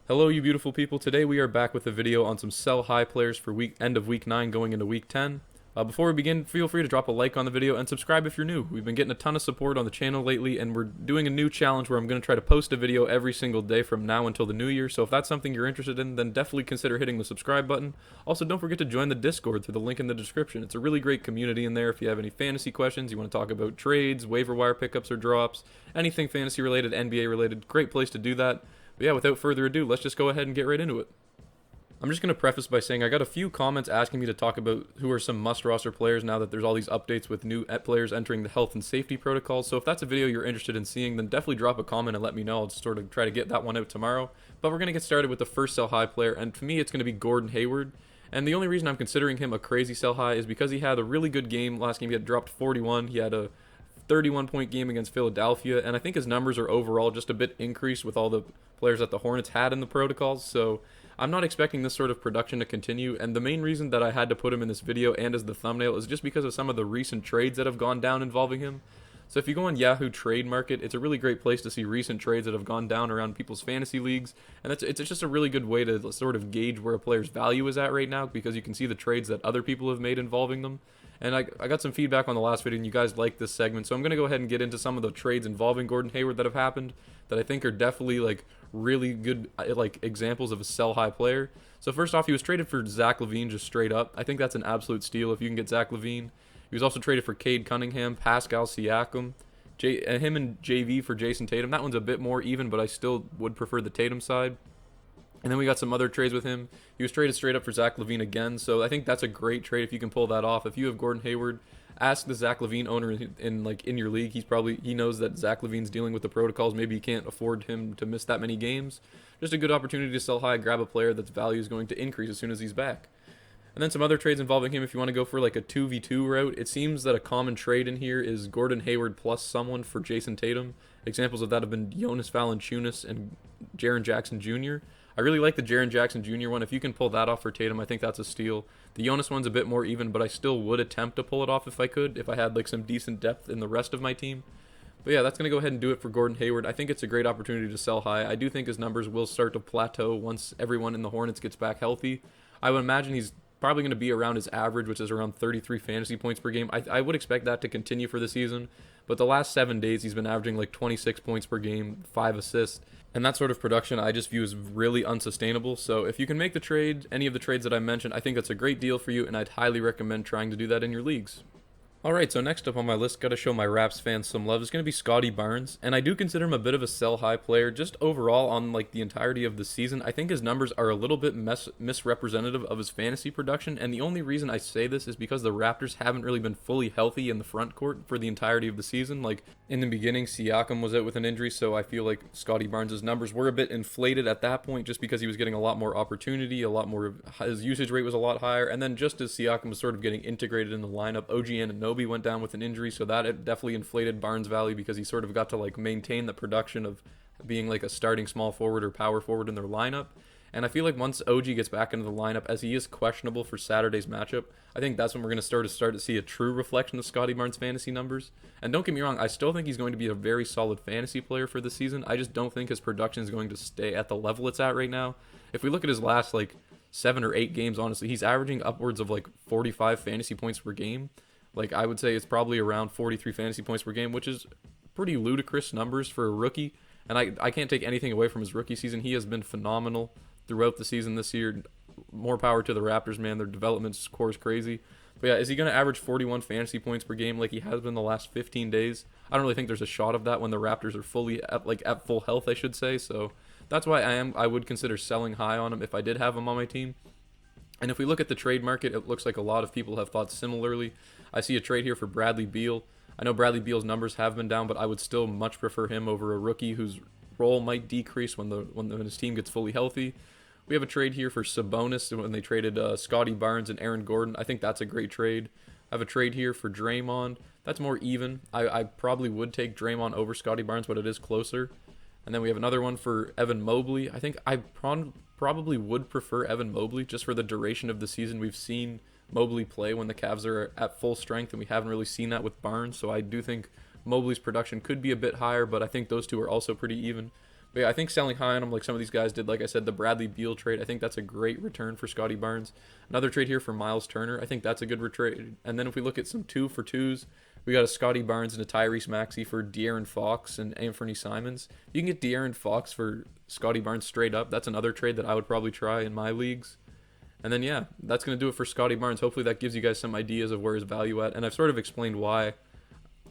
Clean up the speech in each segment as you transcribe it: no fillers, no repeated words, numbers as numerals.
Hello, you beautiful people. Today we are back with a video on some sell high players for end of week 9 going into week 10. Before we begin, feel free to drop a like on the video and subscribe if you're new. We've been getting a ton of support on the channel lately, and we're doing a new challenge where I'm going to try to post a video every single day from now until the new year. So if that's something you're interested in, then definitely consider hitting the subscribe button. Also, don't forget to join the Discord through the link in the description. It's a really great community in there. If you have any fantasy questions, you want to talk about trades, waiver wire pickups or drops, anything fantasy related, NBA related, great place to do that. But yeah, without further ado, let's just go ahead and get right into it. I'm just going to preface by saying I got a few comments asking me to talk about who are some must-roster players now that there's all these updates with new players entering the health and safety protocols. So if that's a video you're interested in seeing, then definitely drop a comment and let me know. I'll just sort of try to get that one out tomorrow. But we're going to get started with the first sell high player, and for me it's going to be Gordon Hayward. And the only reason I'm considering him a crazy sell high is because he had a really good game. Last game he had dropped 41. He had a 31-point game against Philadelphia, and I think his numbers are overall just a bit increased with all the players that the Hornets had in the protocols, so I'm not expecting this sort of production to continue, and the main reason that I had to put him in this video and as the thumbnail is just because of some of the recent trades that have gone down involving him. So if you go on Yahoo Trade Market, it's a really great place to see recent trades that have gone down around people's fantasy leagues, and it's just a really good way to sort of gauge where a player's value is at right now, because you can see the trades that other people have made involving them. And I got some feedback on the last video, and you guys liked this segment, so I'm going to go ahead and get into some of the trades involving Gordon Hayward that have happened that I think are definitely like really good like examples of a sell high player. So first off, he was traded for Zach LaVine just straight up. I think that's an absolute steal if you can get Zach LaVine. He was also traded for Cade Cunningham, Pascal Siakam, him and JV for Jason Tatum. That one's a bit more even, but I still would prefer the Tatum side. And then we got some other trades with him. He was traded straight up for Zach LaVine again, so I think that's a great trade if you can pull that off. If you have Gordon Hayward, ask the Zach LaVine owner in your league. He knows that Zach LaVine's dealing with the protocols. Maybe you can't afford him to miss that many games. Just a good opportunity to sell high, grab a player that's value is going to increase as soon as he's back. And then some other trades involving him if you want to go for like a 2v2 route. It seems that a common trade in here is Gordon Hayward plus someone for Jason Tatum. Examples of that have been Jonas Valanciunas and Jaren Jackson Jr. I really like the Jaren Jackson Jr. one. If you can pull that off for Tatum, I think that's a steal. The Jonas one's a bit more even, but I still would attempt to pull it off if I could, if I had like some decent depth in the rest of my team. But yeah, that's going to go ahead and do it for Gordon Hayward. I think it's a great opportunity to sell high. I do think his numbers will start to plateau once everyone in the Hornets gets back healthy. I would imagine he's probably going to be around his average, which is around 33 fantasy points per game. I would expect that to continue for the season, but the last 7 days he's been averaging like 26 points per game, 5 assists, and that sort of production I just view as really unsustainable. So if you can make the trade, any of the trades that I mentioned, I think that's a great deal for you, and I'd highly recommend trying to do that in your leagues. Alright, so next up on my list, gotta show my Raps fans some love, is going to be Scotty Barnes, and I do consider him a bit of a sell-high player, just overall on like the entirety of the season. I think his numbers are a little bit misrepresentative of his fantasy production, and the only reason I say this is because the Raptors haven't really been fully healthy in the front court for the entirety of the season. Like, in the beginning, Siakam was out with an injury, so I feel like Scotty Barnes' numbers were a bit inflated at that point, just because he was getting a lot more opportunity, his usage rate was a lot higher, and then just as Siakam was sort of getting integrated in the lineup, OG Anunoby went down with an injury, so that definitely inflated Barnes' value because he sort of got to like maintain the production of being like a starting small forward or power forward in their lineup. And I feel like once OG gets back into the lineup, as he is questionable for Saturday's matchup, I think that's when we're going to start to see a true reflection of Scotty Barnes' fantasy numbers. And don't get me wrong, I still think he's going to be a very solid fantasy player for the season. I just don't think his production is going to stay at the level it's at right now. If we look at his last like 7 or 8 games, honestly, he's averaging upwards of like 45 fantasy points per game. Like, I would say it's probably around 43 fantasy points per game, which is pretty ludicrous numbers for a rookie. And I can't take anything away from his rookie season. He has been phenomenal throughout the season this year. More power to the Raptors, man. Their development core is crazy. But yeah, is he going to average 41 fantasy points per game like he has been the last 15 days? I don't really think there's a shot of that when the Raptors are fully at full health, I should say. So that's why I would consider selling high on him if I did have him on my team. And if we look at the trade market, it looks like a lot of people have thought similarly. I see a trade here for Bradley Beal. I know Bradley Beal's numbers have been down, but I would still much prefer him over a rookie whose role might decrease when his team gets fully healthy. We have a trade here for Sabonis when they traded Scotty Barnes and Aaron Gordon. I think that's a great trade. I have a trade here for Draymond. That's more even. I probably would take Draymond over Scotty Barnes, but it is closer. And then we have another one for Evan Mobley. I think I probably would prefer Evan Mobley just for the duration of the season. We've seen Mobley play when the Cavs are at full strength, and we haven't really seen that with Barnes. So I do think Mobley's production could be a bit higher, but I think those two are also pretty even. But yeah, I think selling high on him like some of these guys did, like I said, the Bradley Beal trade, I think that's a great return for Scotty Barnes. Another trade here for Miles Turner, I think that's a good trade. And then if we look at some 2-for-2s, we got a Scotty Barnes and a Tyrese Maxey for De'Aaron Fox and Anthony Simons. You can get De'Aaron Fox for Scotty Barnes straight up. That's another trade that I would probably try in my leagues. And then yeah, that's going to do it for Scotty Barnes. Hopefully that gives you guys some ideas of where his value at. And I've sort of explained why.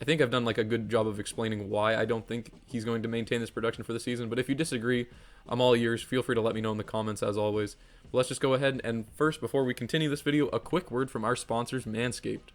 I think I've done like a good job of explaining why I don't think he's going to maintain this production for the season. But if you disagree, I'm all ears. Feel free to let me know in the comments as always. But let's just go ahead and first, before we continue this video, a quick word from our sponsors, Manscaped.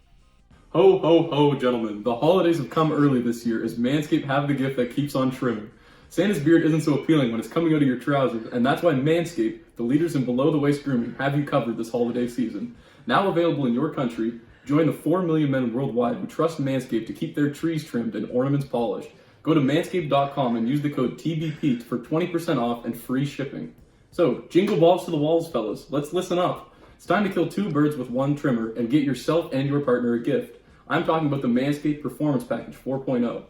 Ho, ho, ho, gentlemen. The holidays have come early this year as Manscaped have the gift that keeps on trimming. Santa's beard isn't so appealing when it's coming out of your trousers, and that's why Manscaped, the leaders in below-the-waist grooming, have you covered this holiday season. Now available in your country, join the 4 million men worldwide who trust Manscaped to keep their trees trimmed and ornaments polished. Go to manscaped.com and use the code TBP for 20% off and free shipping. So, jingle balls to the walls, fellas. Let's listen up. It's time to kill 2 birds with 1 trimmer and get yourself and your partner a gift. I'm talking about the Manscaped Performance Package 4.0.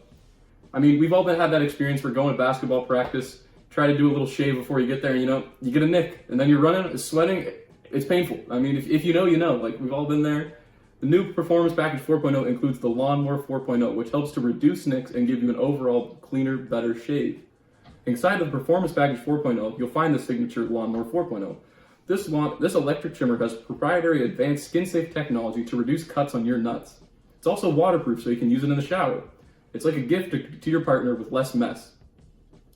I mean, we've all had that experience where going to basketball practice, try to do a little shave before you get there, and you get a nick, and then you're running, it's sweating, it's painful. I mean, if you know, you know. Like, we've all been there. The new Performance Package 4.0 includes the Lawnmower 4.0, which helps to reduce nicks and give you an overall cleaner, better shave. Inside the Performance Package 4.0, you'll find the signature Lawnmower 4.0. This electric trimmer has proprietary advanced skin-safe technology to reduce cuts on your nuts. It's also waterproof, so you can use it in the shower. It's like a gift to your partner with less mess.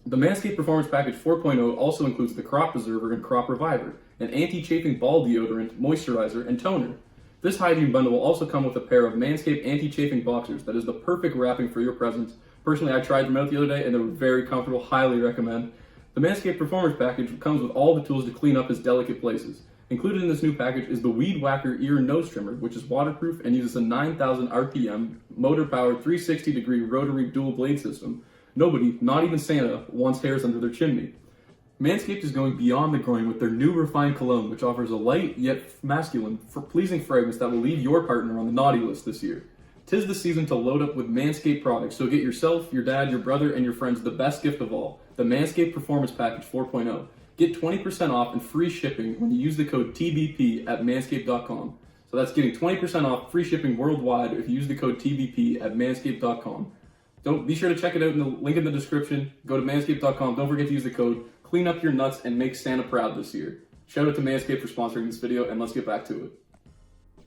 The Manscaped Performance Package 4.0 also includes the Crop Preserver and Crop Reviver, an anti-chafing ball deodorant, moisturizer, and toner. This hygiene bundle will also come with a pair of Manscaped anti-chafing boxers that is the perfect wrapping for your presents. Personally, I tried them out the other day and they were very comfortable, highly recommend. The Manscaped Performance Package comes with all the tools to clean up its delicate places. Included in this new package is the Weed Whacker Ear and Nose Trimmer, which is waterproof and uses a 9,000 RPM, motor-powered 360-degree rotary dual blade system. Nobody, not even Santa, wants hairs under their chimney. Manscaped is going beyond the groin with their new refined cologne, which offers a light yet masculine, pleasing fragrance that will leave your partner on the naughty list this year. 'Tis the season to load up with Manscaped products, so get yourself, your dad, your brother, and your friends the best gift of all, the Manscaped Performance Package 4.0. Get 20% off and free shipping when you use the code TBP at manscaped.com. So that's getting 20% off free shipping worldwide if you use the code TBP at manscaped.com. Don't be sure to check it out in the link in the description. Go to manscaped.com. Don't forget to use the code. Clean up your nuts and make Santa proud this year. Shout out to Manscaped for sponsoring this video, and let's get back to it.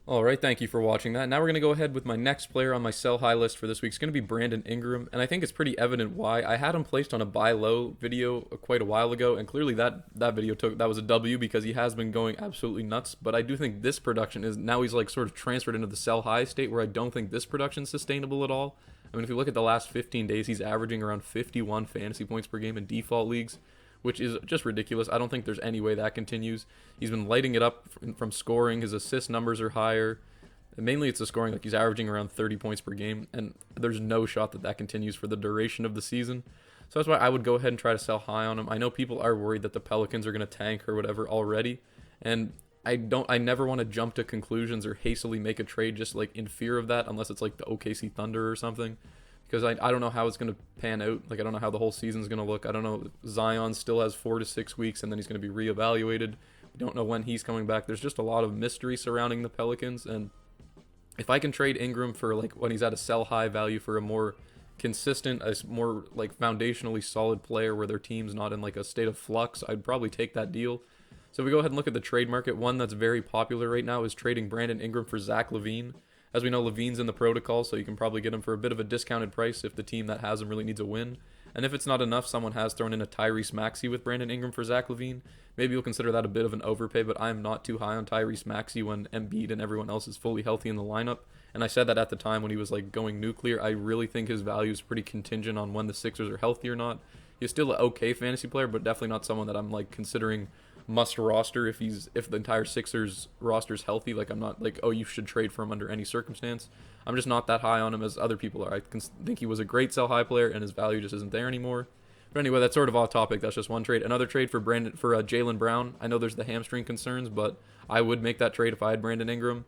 Alright, thank you for watching that. Now we're going to go ahead with my next player on my sell high list for this week. It's going to be Brandon Ingram, and I think it's pretty evident why. I had him placed on a buy low video quite a while ago, and clearly that was a W because he has been going absolutely nuts. But I do think this production is, now he's like sort of transferred into the sell high state where I don't think this production is sustainable at all. I mean, if you look at the last 15 days, he's averaging around 51 fantasy points per game in default leagues, which is just ridiculous. I don't think there's any way that continues. He's been lighting it up from scoring. His assist numbers are higher. And mainly it's the scoring. Like, he's averaging around 30 points per game, and there's no shot that that continues for the duration of the season. So that's why I would go ahead and try to sell high on him. I know people are worried that the Pelicans are going to tank or whatever already, and I never want to jump to conclusions or hastily make a trade just like in fear of that, unless it's like the OKC Thunder or something. Because I don't know how it's going to pan out. Like, I don't know how the whole season's going to look. I don't know. Zion still has 4 to 6 weeks, and then he's going to be reevaluated. We don't know when he's coming back. There's just a lot of mystery surrounding the Pelicans. And if I can trade Ingram for, like, when he's at a sell high value for a more consistent, a more, like, foundationally solid player where their team's not in, like, a state of flux, I'd probably take that deal. So if we go ahead and look at the trade market, one that's very popular right now is trading Brandon Ingram for Zach LaVine. As we know, LaVine's in the protocol, so you can probably get him for a bit of a discounted price if the team that has him really needs a win. And if it's not enough, someone has thrown in a Tyrese Maxey with Brandon Ingram for Zach LaVine. Maybe you'll consider that a bit of an overpay, but I'm not too high on Tyrese Maxey when Embiid and everyone else is fully healthy in the lineup. And I said that at the time when he was like going nuclear. I really think his value is pretty contingent on when the Sixers are healthy or not. He's still an okay fantasy player, but definitely not someone that I'm like considering must roster if the entire Sixers roster is healthy. Like, I'm not like, oh, you should trade for him under any circumstance. I'm just not that high on him as other people are. I think he was a great sell high player, and his value just isn't there anymore. But anyway, that's sort of off topic. That's just one trade. Another trade for Jaylen Brown. I know there's the hamstring concerns, but I would make that trade if I had Brandon Ingram.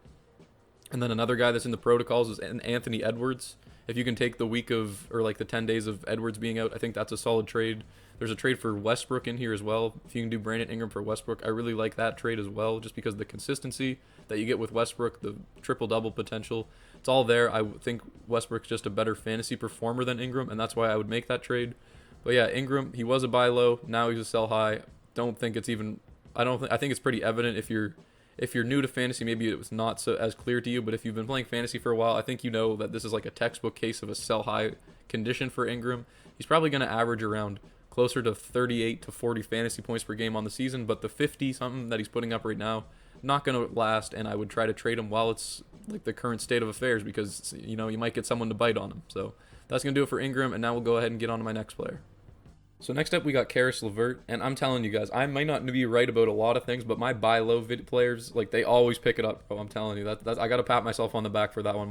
And then another guy that's in the protocols is Anthony Edwards. If you can take the week of, or like the 10 days of Edwards being out, I think that's a solid trade. There's a trade for Westbrook in here as well. If you can do Brandon Ingram for Westbrook, I really like that trade as well, just because the consistency that you get with Westbrook, the triple-double potential, it's all there. I think Westbrook's just a better fantasy performer than Ingram, and that's why I would make that trade. But yeah, Ingram, he was a buy low, now he's a sell high. Don't think it's even I think it's pretty evident if you're new to fantasy, maybe it was not so as clear to you, but if you've been playing fantasy for a while, I think you know that this is like a textbook case of a sell high condition for Ingram. He's probably going to average around closer to 38 to 40 fantasy points per game on the season, but the 50 something that he's putting up right now, not going to last, and I would try to trade him while it's like the current state of affairs, because you might get someone to bite on him. So that's going to do it for Ingram, and now we'll go ahead and get on to my next player. So next up, we got Caris LeVert, and I'm telling you guys, I might not be right about a lot of things, but my buy low players, like, they always pick it up. Bro. I'm telling you, that I got to pat myself on the back for that one.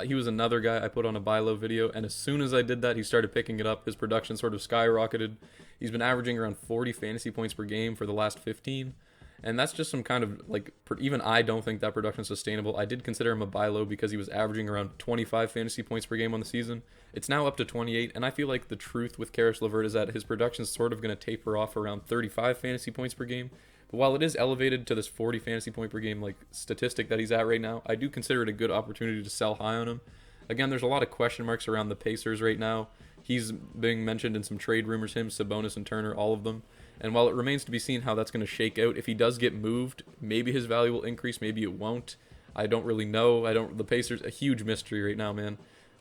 He was another guy I put on a buy low video, and as soon as I did that, he started picking it up. His production sort of skyrocketed. He's been averaging around 40 fantasy points per game for the last 15. And that's just some kind of, like, even I don't think that production is sustainable. I did consider him a buy low because he was averaging around 25 fantasy points per game on the season. It's now up to 28, and I feel like the truth with Caris LeVert is that his production is sort of going to taper off around 35 fantasy points per game. But while it is elevated to this 40 fantasy point per game, like, statistic that he's at right now, I do consider it a good opportunity to sell high on him. Again, there's a lot of question marks around the Pacers right now. He's being mentioned in some trade rumors, him, Sabonis, and Turner, all of them. And while it remains to be seen how that's going to shake out, if he does get moved, maybe his value will increase, maybe it won't. I don't really know. The Pacers, a huge mystery right now, man.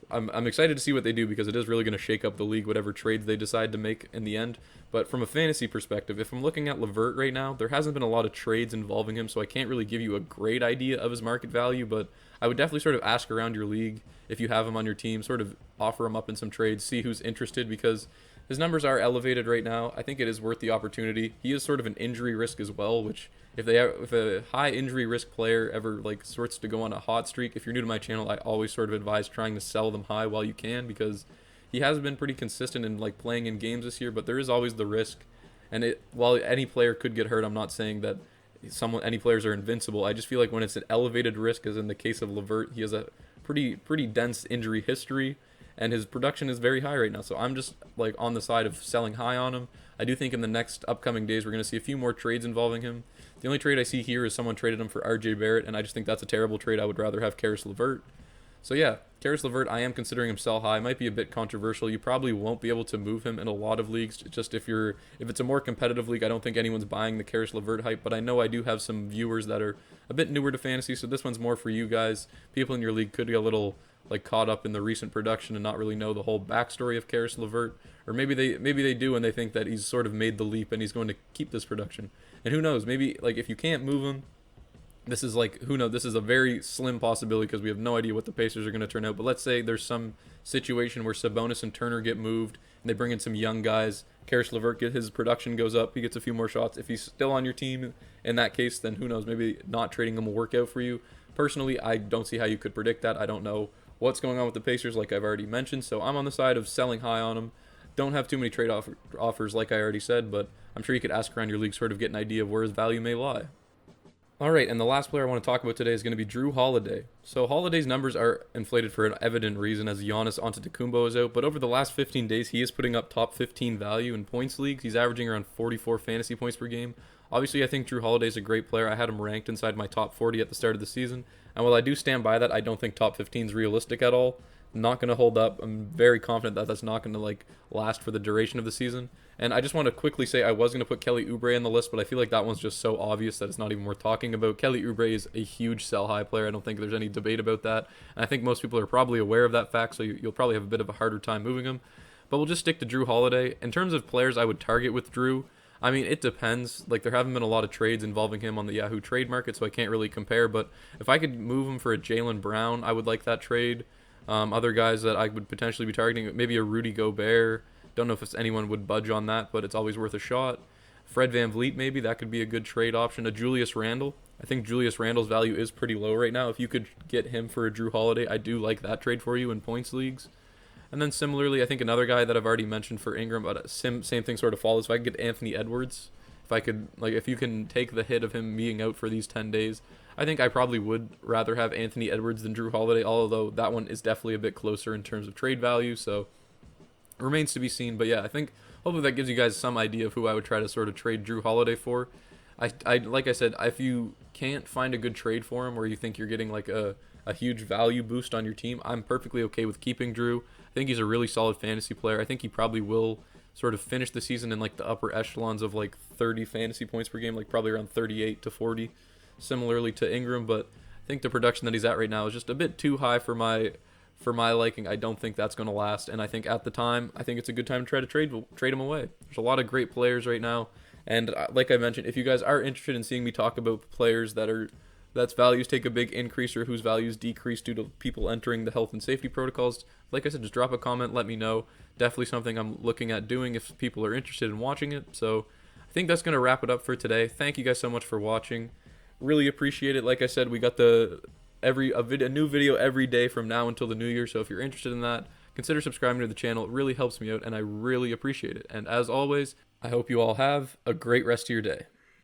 I'm excited to see what they do, because it is really going to shake up the league, whatever trades they decide to make in the end. But from a fantasy perspective, if I'm looking at LeVert right now, there hasn't been a lot of trades involving him, so I can't really give you a great idea of his market value, but I would definitely sort of ask around your league if you have him on your team, sort of offer him up in some trades, see who's interested, because his numbers are elevated right now. I think it is worth the opportunity. He is sort of an injury risk as well, which if a high injury risk player ever like sorts to go on a hot streak, if you're new to my channel, I always sort of advise trying to sell them high while you can, because he has been pretty consistent in like playing in games this year, but there is always the risk. And while any player could get hurt, I'm not saying that any players are invincible. I just feel like when it's an elevated risk, as in the case of LeVert, he has a pretty dense injury history, and his production is very high right now. So I'm just like on the side of selling high on him. I do think in the next upcoming days we're going to see a few more trades involving him. The only trade I see here is someone traded him for RJ Barrett, and I just think that's a terrible trade. I would rather have Caris LeVert. So yeah, Caris LeVert, I am considering him sell high. Might be a bit controversial. You probably won't be able to move him in a lot of leagues. Just if it's a more competitive league, I don't think anyone's buying the Caris LeVert hype, but I know I do have some viewers that are a bit newer to fantasy, so this one's more for you guys. People in your league could get a little like caught up in the recent production and not really know the whole backstory of Caris LeVert, or maybe they do and they think that he's sort of made the leap and he's going to keep this production. And who knows? Maybe like if you can't move him, this is like, who knows? This is a very slim possibility because we have no idea what the Pacers are going to turn out. But let's say there's some situation where Sabonis and Turner get moved and they bring in some young guys. Caris LeVert, his production goes up. He gets a few more shots. If he's still on your team in that case, then who knows? Maybe not trading him will work out for you. Personally, I don't see how you could predict that. I don't know what's going on with the Pacers, like I've already mentioned. So I'm on the side of selling high on them. Don't have too many trade offers, like I already said, but I'm sure you could ask around your league, sort of get an idea of where his value may lie. All right, and the last player I want to talk about today is going to be Jrue Holiday. So Holiday's numbers are inflated for an evident reason, as Giannis Antetokounmpo is out, but over the last 15 days, he is putting up top 15 value in points leagues. He's averaging around 44 fantasy points per game. Obviously, I think Jrue Holiday is a great player. I had him ranked inside my top 40 at the start of the season, and while I do stand by that, I don't think top 15 is realistic at all. Not going to hold up. I'm very confident that that's not going to last for the duration of the season. And I just want to quickly say I was going to put Kelly Oubre on the list, but I feel like that one's just so obvious that it's not even worth talking about. Kelly Oubre is a huge sell-high player. I don't think there's any debate about that. And I think most people are probably aware of that fact, so you'll probably have a bit of a harder time moving him. But we'll just stick to Jrue Holiday. In terms of players I would target with Jrue, I mean, it depends. There haven't been a lot of trades involving him on the Yahoo trade market, so I can't really compare. But if I could move him for a Jaylen Brown, I would like that trade. Other guys that I would potentially be targeting, maybe a Rudy Gobert. Don't know if anyone would budge on that, but it's always worth a shot. Fred VanVleet, maybe. That could be a good trade option. A Julius Randle. I think Julius Randle's value is pretty low right now. If you could get him for a Jrue Holiday, I do like that trade for you in points leagues. And then similarly, I think another guy that I've already mentioned for Ingram, but same thing sort of follows. If I could get Anthony Edwards, if you can take the hit of him being out for these 10 days, I think I probably would rather have Anthony Edwards than Jrue Holiday, although that one is definitely a bit closer in terms of trade value. So remains to be seen. But yeah, I think hopefully that gives you guys some idea of who I would try to sort of trade Drew Holiday for. I like I said, if you can't find a good trade for him, or you think you're getting like a huge value boost on your team, I'm perfectly okay with keeping Drew. I think he's a really solid fantasy player. I think he probably will sort of finish the season in like the upper echelons of like 30 fantasy points per game, like probably around 38 to 40, similarly to Ingram. But I think the production that he's at right now is just a bit too high for my liking. I don't think that's going to last, and I think at the time, I think it's a good time to try to trade him away. There's a lot of great players right now, and like I mentioned, if you guys are interested in seeing me talk about players that's values take a big increase or whose values decrease due to people entering the health and safety protocols, like I said, just drop a comment, let me know. Definitely something I'm looking at doing if people are interested in watching it. So I think that's going to wrap it up for today. Thank you guys so much for watching. Really appreciate it. Like I said, we got a new video every day from now until the new year. So if you're interested in that, consider subscribing to the channel. It really helps me out, and I really appreciate it. And as always, I hope you all have a great rest of your day.